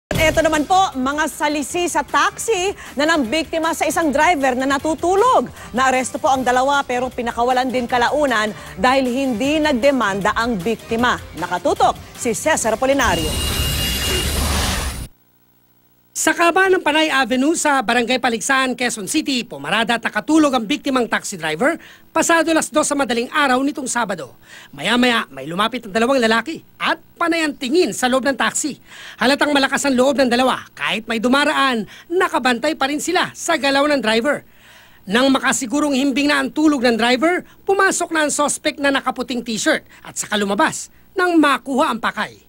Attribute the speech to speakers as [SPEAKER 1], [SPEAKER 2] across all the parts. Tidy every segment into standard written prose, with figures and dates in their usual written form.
[SPEAKER 1] Ito naman po, mga salisi sa taxi na nambiktima sa isang driver na natutulog. Naaresto po ang dalawa pero pinakawalan din kalaunan dahil hindi nagdemanda ang biktima. Nakatutok si Cesar Apolinario.
[SPEAKER 2] Sa kaban ng Panay Avenue sa Barangay Paligsahan, Quezon City, pumarada at nakatulog ang biktimang taxi driver pasado 2:00 sa madaling araw nitong Sabado. Maya-maya may lumapit ang dalawang lalaki at panay ang tingin sa loob ng taxi. Halatang malakas ang loob ng dalawa kahit may dumaraan, nakabantay pa rin sila sa galaw ng driver. Nang makasigurong himbing na ang tulog ng driver, pumasok na ang suspect na nakaputing t-shirt at saka lumabas nang makuha ang pakay.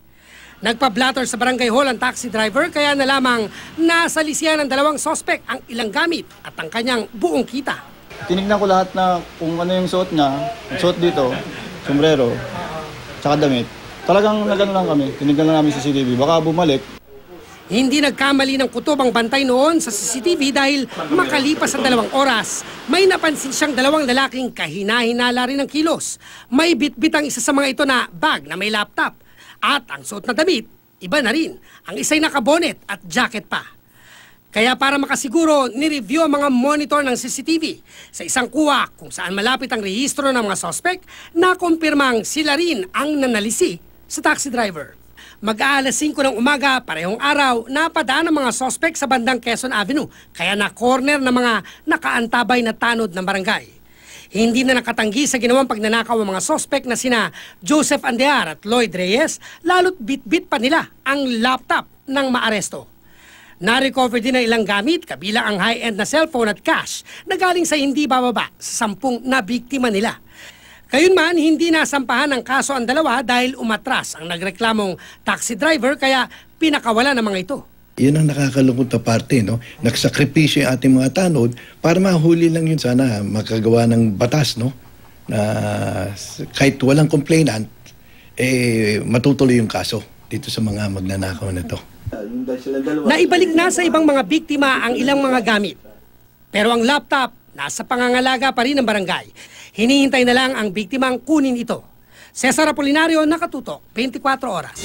[SPEAKER 2] Nagpa-blatter sa barangay hall ang taxi driver kaya na lamang nasalisihan ng dalawang sospek ang ilang gamit at ang kanyang buong kita.
[SPEAKER 3] Tinignan ko lahat na kung ano yung suot niya, suot dito, sombrero, tsaka damit. Talagang nagano lang kami, tinignan lang namin sa CCTV, baka bumalik.
[SPEAKER 2] Hindi nagkamali ng kutob ang bantay noon sa CCTV dahil makalipas ang 2 oras, may napansin siyang dalawang lalaking kahina-hinala rin ng kilos. May bitbit ang isa sa mga ito na bag na may laptop. At ang suot na damit, iba na rin. Ang isa'y nakabonet at jacket pa. Kaya para makasiguro, nireview ang mga monitor ng CCTV sa isang kuha kung saan malapit ang rehistro ng mga sospek na kumpirmang sila rin ang nanalisi sa taxi driver. Mag-aalas 5 ng umaga, parehong araw, napadaan ang mga sospek sa bandang Quezon Avenue kaya na-corner ng mga nakaantabay na tanod ng barangay. Hindi na nakatanggi sa ginawang pagnanakaw ang mga sospek na sina Joseph Andear at Lloyd Reyes, lalo't bit-bit pa nila ang laptop ng maaresto. Na-recover din ang ilang gamit, kabilang ang high-end na cellphone at cash na galing sa hindi bababa sa 10 na biktima nila. Gayunman, hindi nasampahan ng kaso ang dalawa dahil umatras ang nagreklamong taxi driver kaya pinakawalan ng mga ito.
[SPEAKER 4] Yun ang nakakalungkot na parte, no? Nagsakripisyo yung ating mga tanod para mahuli lang yun sana makagawa ng batas, no? Na kahit walang complainant, matutuloy yung kaso dito sa mga magnanakaw na to.
[SPEAKER 2] Naibalik na sa ibang mga biktima ang ilang mga gamit. Pero ang laptop, nasa pangangalaga pa rin ng barangay. Hinihintay na lang ang biktimang kunin ito. Cesar Apolinario, Nakatutok, 24 Oras.